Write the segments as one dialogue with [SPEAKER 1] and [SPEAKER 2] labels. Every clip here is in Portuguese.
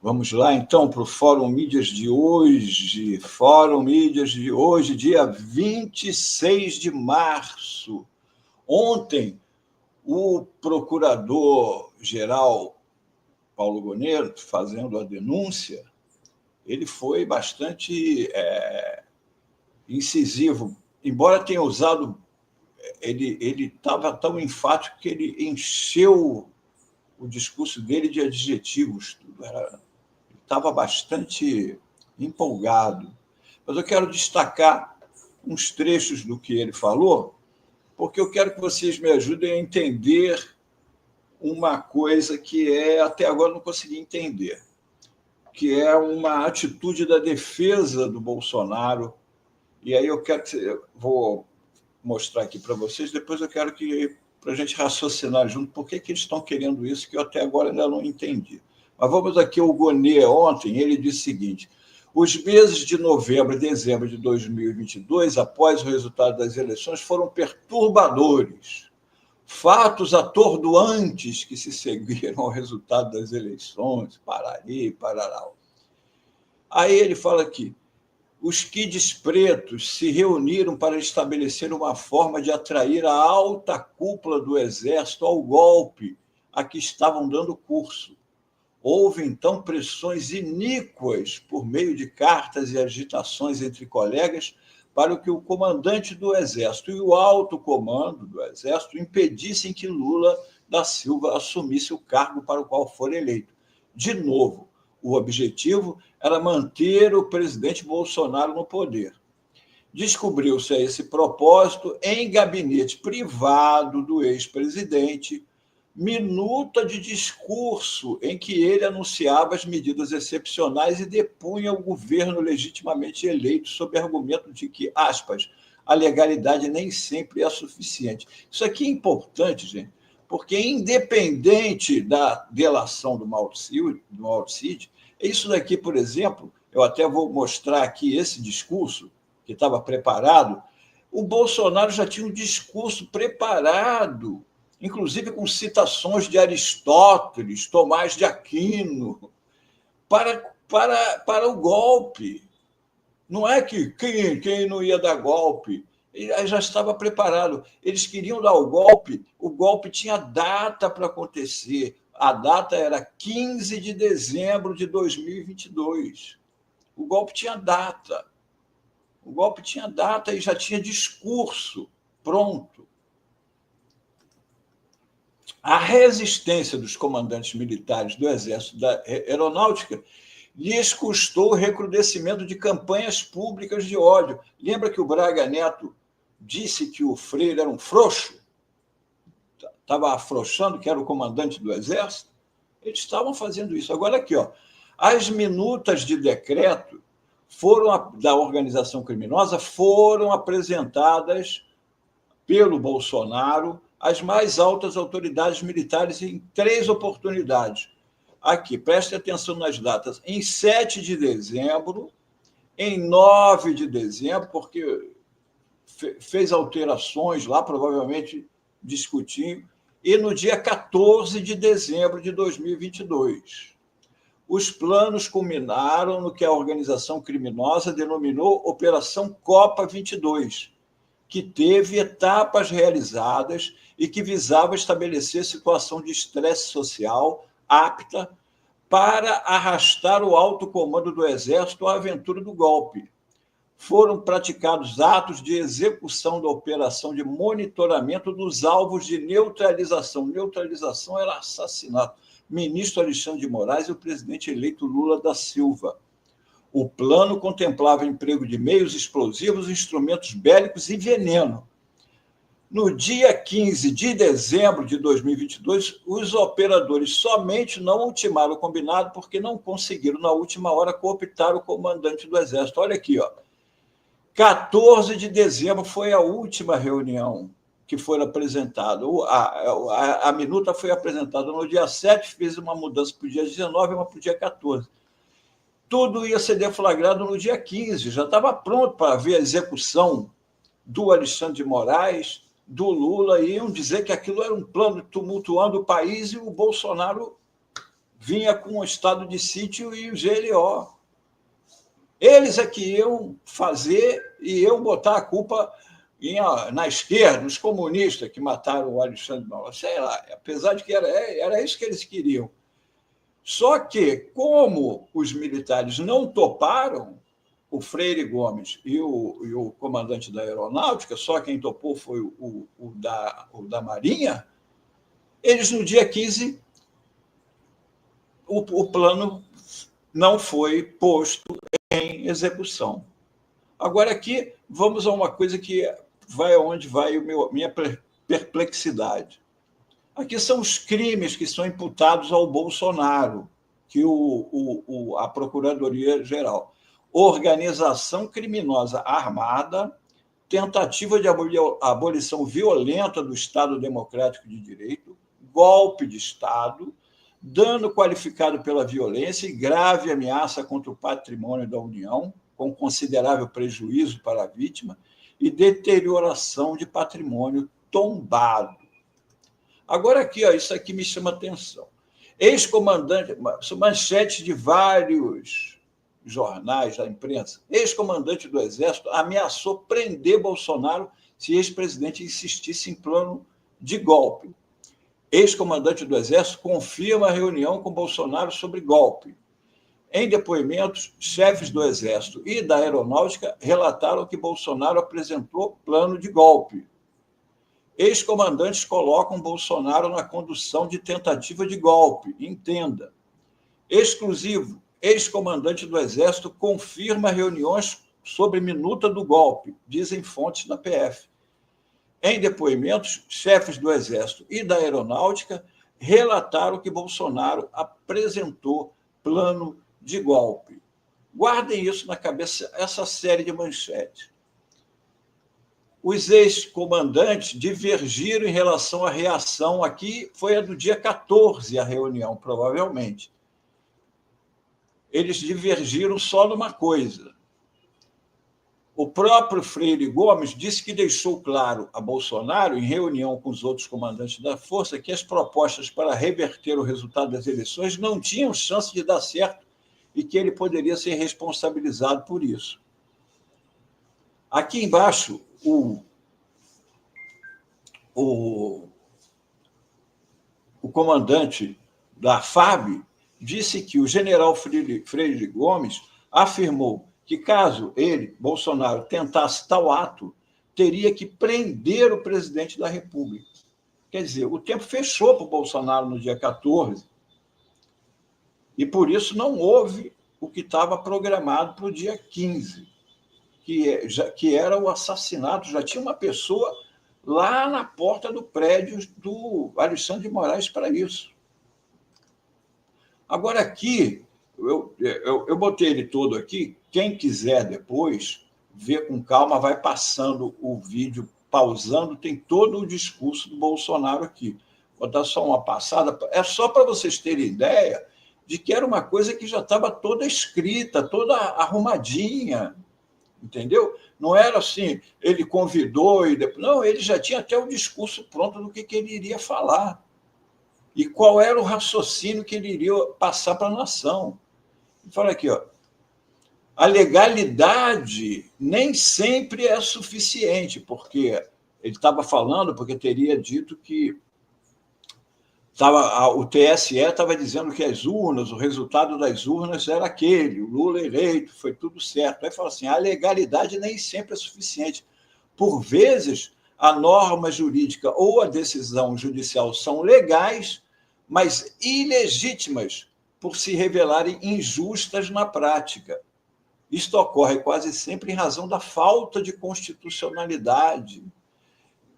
[SPEAKER 1] Vamos lá, então, para o Fórum Mídias de hoje. Fórum Mídias de hoje, dia 26 de março. Ontem, o procurador-geral Paulo Gonet, fazendo a denúncia, ele foi bastante incisivo. Embora tenha usado... Ele estava tão enfático que ele encheu o discurso dele de adjetivos. Estava bastante empolgado. Mas eu quero destacar uns trechos do que ele falou, porque eu quero que vocês me ajudem a entender uma coisa que até agora não consegui entender, que é uma atitude da defesa do Bolsonaro. E aí vou mostrar aqui para vocês, depois eu quero para a gente raciocinar junto por que eles estão querendo isso, que eu até agora ainda não entendi. Mas vamos aqui ao Gonet. Ontem ele disse o seguinte: os meses de novembro e dezembro de 2022, após o resultado das eleições, foram perturbadores. Fatos atordoantes que se seguiram ao resultado das eleições, parari, parará. Aí ele fala aqui: os kids pretos se reuniram para estabelecer uma forma de atrair a alta cúpula do Exército ao golpe a que estavam dando curso. Houve, então, pressões iníquas por meio de cartas e agitações entre colegas para que o comandante do Exército e o alto comando do Exército impedissem que Lula da Silva assumisse o cargo para o qual for eleito. De novo, o objetivo era manter o presidente Bolsonaro no poder. Descobriu-se a esse propósito, em gabinete privado do ex-presidente, minuta de discurso em que ele anunciava as medidas excepcionais e depunha o governo legitimamente eleito sob argumento de que, aspas, a legalidade nem sempre é suficiente. Isso aqui é importante, gente, porque independente da delação do Mauro Cid, isso daqui, por exemplo, eu até vou mostrar aqui esse discurso que estava preparado. O Bolsonaro já tinha um discurso preparado, inclusive com citações de Aristóteles, Tomás de Aquino, para o golpe. Não é que quem não ia dar golpe, ele já estava preparado. Eles queriam dar o golpe tinha data para acontecer. A data era 15 de dezembro de 2022. O golpe tinha data. O golpe tinha data e já tinha discurso pronto. A resistência dos comandantes militares do Exército da Aeronáutica lhes custou o recrudescimento de campanhas públicas de ódio. Lembra que o Braga Neto disse que o Freire era um frouxo? Estava afrouxando, que era o comandante do Exército? Eles estavam fazendo isso. Agora, aqui, as minutas de decreto da organização criminosa foram apresentadas pelo Bolsonaro às mais altas autoridades militares em 3 oportunidades. Aqui, preste atenção nas datas. Em 7 de dezembro, em 9 de dezembro, porque fez alterações lá, provavelmente discutindo, e no dia 14 de dezembro de 2022. Os planos culminaram no que a organização criminosa denominou Operação Copa 22, que teve etapas realizadas e que visava estabelecer situação de estresse social apta para arrastar o alto comando do Exército à aventura do golpe. Foram praticados atos de execução da operação de monitoramento dos alvos de neutralização. Neutralização era assassinato. Ministro Alexandre de Moraes e o presidente eleito Lula da Silva. O plano contemplava emprego de meios explosivos, instrumentos bélicos e veneno. No dia 15 de dezembro de 2022, os operadores somente não ultimaram o combinado porque não conseguiram, na última hora, cooptar o comandante do Exército. Olha aqui, 14 de dezembro foi a última reunião que foi apresentada. A minuta foi apresentada no dia 7, fez uma mudança para o dia 19 e uma para o dia 14. Tudo ia ser deflagrado no dia 15, já estava pronto para ver a execução do Alexandre de Moraes, do Lula, e iam dizer que aquilo era um plano tumultuando o país, e o Bolsonaro vinha com o estado de sítio e o GLO. Eles é que iam fazer e iam botar a culpa na esquerda, os comunistas que mataram o Alexandre de Moraes, sei lá, apesar de que era isso que eles queriam. Só que, como os militares não toparam, o Freire Gomes e o comandante da aeronáutica, só quem topou foi o da Marinha, eles, no dia 15, o plano não foi posto em execução. Agora, aqui, vamos a uma coisa que vai onde vai minha perplexidade. Aqui são os crimes que são imputados ao Bolsonaro, que a Procuradoria-Geral. Organização criminosa armada, tentativa de abolição violenta do Estado Democrático de Direito, golpe de Estado, dano qualificado pela violência e grave ameaça contra o patrimônio da União, com considerável prejuízo para a vítima, e deterioração de patrimônio tombado. Agora, aqui, isso aqui me chama atenção. Ex-comandante, manchete de vários jornais da imprensa, ex-comandante do Exército ameaçou prender Bolsonaro se ex-presidente insistisse em plano de golpe. Ex-comandante do Exército confirma a reunião com Bolsonaro sobre golpe. Em depoimentos, chefes do Exército e da Aeronáutica relataram que Bolsonaro apresentou plano de golpe. Ex-comandantes colocam Bolsonaro na condução de tentativa de golpe. Entenda. Exclusivo. Ex-comandante do Exército confirma reuniões sobre minuta do golpe, dizem fontes da PF. Em depoimentos, chefes do Exército e da Aeronáutica relataram que Bolsonaro apresentou plano de golpe. Guardem isso na cabeça, essa série de manchetes. Os ex-comandantes divergiram em relação à reação. Aqui foi a do dia 14, a reunião, provavelmente. Eles divergiram só numa coisa. O próprio Freire Gomes disse que deixou claro a Bolsonaro, em reunião com os outros comandantes da Força, que as propostas para reverter o resultado das eleições não tinham chance de dar certo e que ele poderia ser responsabilizado por isso. Aqui embaixo, o comandante da FAB disse que o general Freire Gomes afirmou que, caso ele, Bolsonaro, tentasse tal ato, teria que prender o presidente da República. Quer dizer, o tempo fechou para o Bolsonaro no dia 14, e por isso não houve o que estava programado para o dia 15, que era o assassinato. Já tinha uma pessoa lá na porta do prédio do Alexandre de Moraes para isso. Agora, aqui, eu botei ele todo aqui. Quem quiser depois ver com calma, vai passando o vídeo, pausando, tem todo o discurso do Bolsonaro aqui. Vou dar só uma passada. É só para vocês terem ideia de que era uma coisa que já estava toda escrita, toda arrumadinha, entendeu? Não era assim, ele convidou e depois... Não, ele já tinha até o discurso pronto do que ele iria falar e qual era o raciocínio que ele iria passar para a nação. Fala aqui, ó. A legalidade nem sempre é suficiente, porque ele estava falando, porque teria dito que o TSE estava dizendo que as urnas, o resultado das urnas era aquele, o Lula eleito, foi tudo certo. Aí fala assim, a legalidade nem sempre é suficiente. Por vezes, a norma jurídica ou a decisão judicial são legais, mas ilegítimas por se revelarem injustas na prática. Isto ocorre quase sempre em razão da falta de constitucionalidade,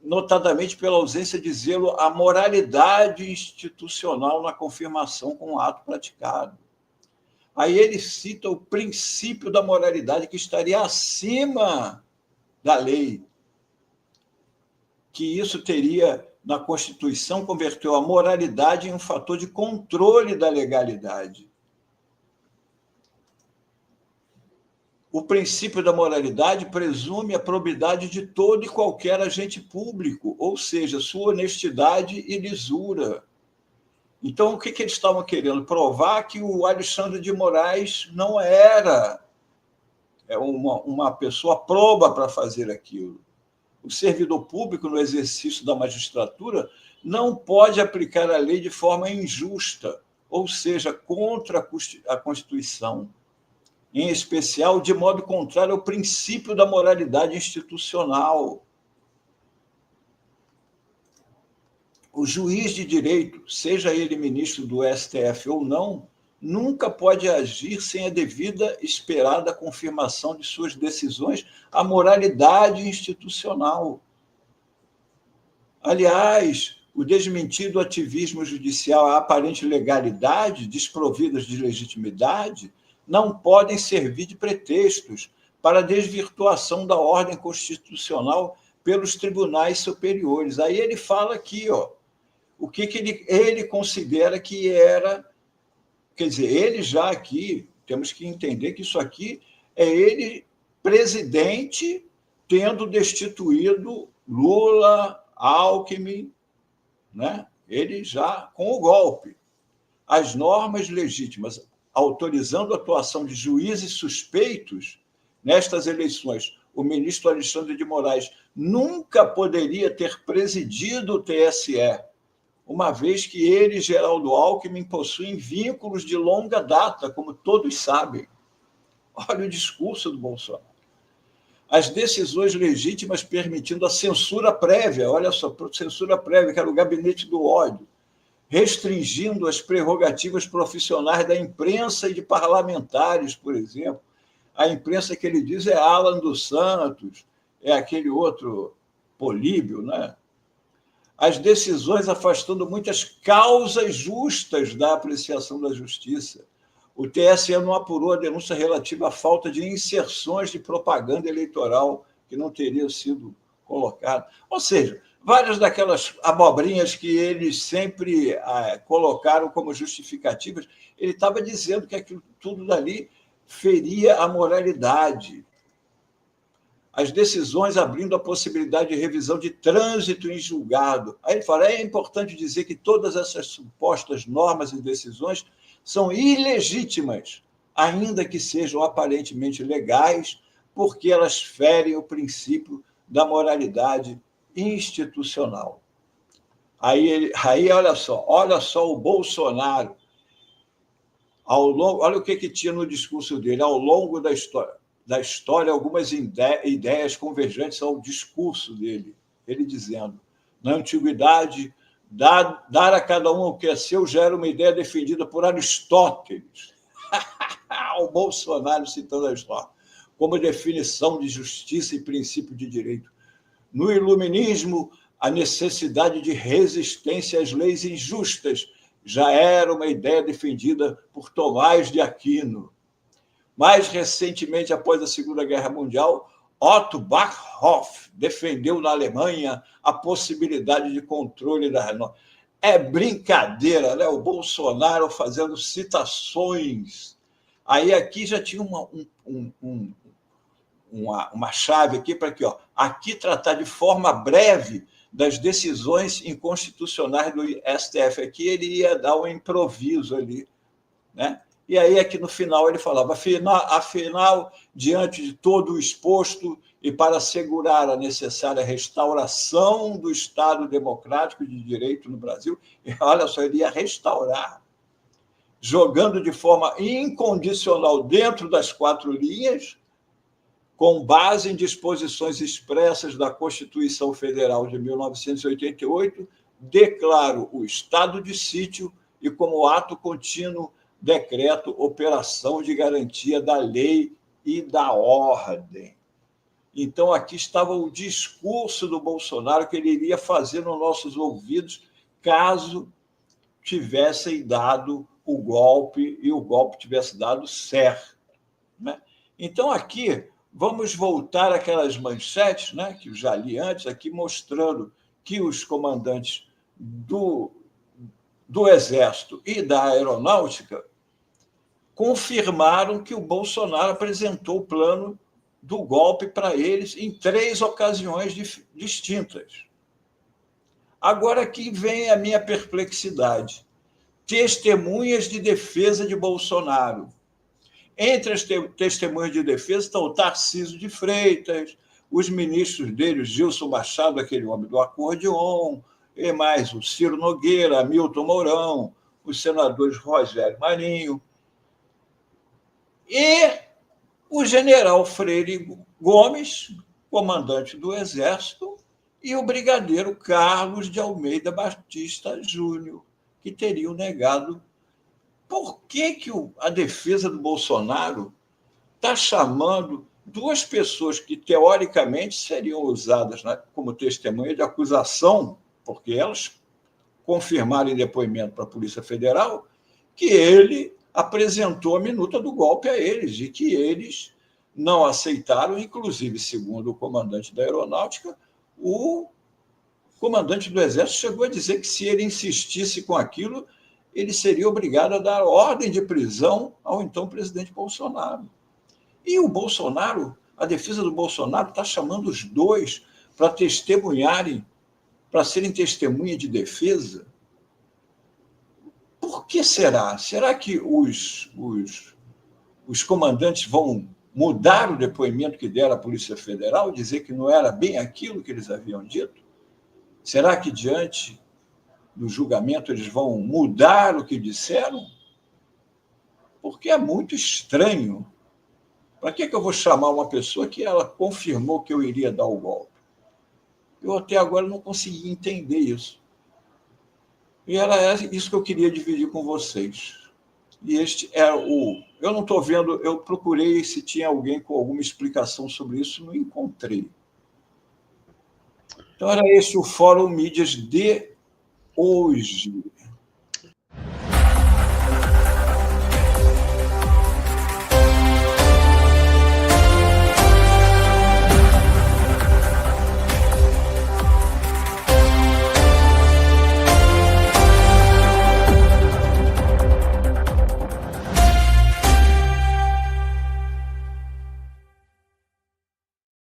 [SPEAKER 1] notadamente pela ausência de zelo à moralidade institucional na confirmação com o ato praticado. Aí ele cita o princípio da moralidade que estaria acima da lei, que isso teria, na Constituição, converteu a moralidade em um fator de controle da legalidade. O princípio da moralidade presume a probidade de todo e qualquer agente público, ou seja, sua honestidade e lisura. Então, o que eles estavam querendo? Provar que o Alexandre de Moraes não era uma pessoa proba para fazer aquilo. O servidor público, no exercício da magistratura, não pode aplicar a lei de forma injusta, ou seja, contra a Constituição, em especial de modo contrário ao princípio da moralidade institucional. O juiz de direito, seja ele ministro do STF ou não, nunca pode agir sem a devida esperada confirmação de suas decisões à moralidade institucional. Aliás, o desmentido ativismo judicial à aparente legalidade, desprovidas de legitimidade, não podem servir de pretextos para a desvirtuação da ordem constitucional pelos tribunais superiores. Aí ele fala aqui, o que ele considera que era. Quer dizer, ele já aqui, temos que entender que isso aqui é ele, presidente, tendo destituído Lula, Alckmin, né? Ele já com o golpe. As normas legítimas autorizando a atuação de juízes suspeitos nestas eleições, o ministro Alexandre de Moraes nunca poderia ter presidido o TSE, uma vez que ele, Geraldo Alckmin, possuem vínculos de longa data, como todos sabem. Olha o discurso do Bolsonaro. As decisões legítimas permitindo a censura prévia, olha só, censura prévia, que era o gabinete do ódio, restringindo as prerrogativas profissionais da imprensa e de parlamentares, por exemplo. A imprensa que ele diz é Alan dos Santos, é aquele outro Políbio, né? As decisões afastando muitas causas justas da apreciação da justiça. O TSE não apurou a denúncia relativa à falta de inserções de propaganda eleitoral que não teriam sido colocadas. Ou seja, várias daquelas abobrinhas que eles sempre colocaram como justificativas, ele estava dizendo que aquilo tudo dali feria a moralidade. As decisões abrindo a possibilidade de revisão de trânsito em julgado. Aí ele fala, é importante dizer que todas essas supostas normas e decisões são ilegítimas, ainda que sejam aparentemente legais, porque elas ferem o princípio da moralidade institucional. Aí olha só o Bolsonaro, olha o que tinha no discurso dele, ao longo da história, algumas ideias convergentes ao discurso dele, ele dizendo, na antiguidade, dar a cada um o que é seu já era uma ideia defendida por Aristóteles. O Bolsonaro citando Aristóteles, como definição de justiça e princípio de direito. No iluminismo, a necessidade de resistência às leis injustas já era uma ideia defendida por Tomás de Aquino. Mais recentemente, após a Segunda Guerra Mundial, Otto Backhoff defendeu na Alemanha a possibilidade de controle das normas. É brincadeira, né? O Bolsonaro fazendo citações. Aí aqui já tinha uma chave aqui para aqui tratar de forma breve das decisões inconstitucionais do STF. Aqui ele ia dar um improviso ali, né? E aí, aqui no final, ele falava, afinal, diante de todo o exposto e para assegurar a necessária restauração do Estado democrático de direito no Brasil, olha só, ele ia restaurar, jogando de forma incondicional dentro das 4 linhas, com base em disposições expressas da Constituição Federal de 1988, declaro o estado de sítio e, como ato contínuo, decreto operação de garantia da lei e da ordem. Então, aqui estava o discurso do Bolsonaro que ele iria fazer nos nossos ouvidos caso tivessem dado o golpe e o golpe tivesse dado certo, né? Então, aqui, vamos voltar àquelas manchetes, né, que eu já li antes, aqui mostrando que os comandantes do Exército e da Aeronáutica confirmaram que o Bolsonaro apresentou o plano do golpe para eles em 3 ocasiões distintas. Agora aqui vem a minha perplexidade. testemunhas de defesa de Bolsonaro. Entre as testemunhas de defesa estão o Tarcísio de Freitas, os ministros dele, o Gilson Machado, aquele homem do acordeon, e mais o Ciro Nogueira, Hamilton Mourão, os senadores Rogério Marinho, e o general Freire Gomes, comandante do Exército, e o brigadeiro Carlos de Almeida Batista Júnior, que teriam negado. Por que a defesa do Bolsonaro está chamando duas pessoas que, teoricamente, seriam usadas como testemunha de acusação, porque elas confirmaram em depoimento para a Polícia Federal que ele apresentou a minuta do golpe a eles e que eles não aceitaram, inclusive, segundo o comandante da Aeronáutica, o comandante do Exército chegou a dizer que, se ele insistisse com aquilo, ele seria obrigado a dar ordem de prisão ao então presidente Bolsonaro. E o Bolsonaro, a defesa do Bolsonaro, está chamando os dois para testemunharem, para serem testemunha de defesa. Por que será? Será que os comandantes vão mudar o depoimento que deram à Polícia Federal, dizer que não era bem aquilo que eles haviam dito? Será que, diante do julgamento, eles vão mudar o que disseram? Porque é muito estranho. Para que eu vou chamar uma pessoa que ela confirmou que eu iria dar o golpe? Eu até agora não consegui entender isso. E era isso que eu queria dividir com vocês. E este é o... Eu não estou vendo, eu procurei se tinha alguém com alguma explicação sobre isso, não encontrei. Então, era esse o Fórum Mídias de hoje.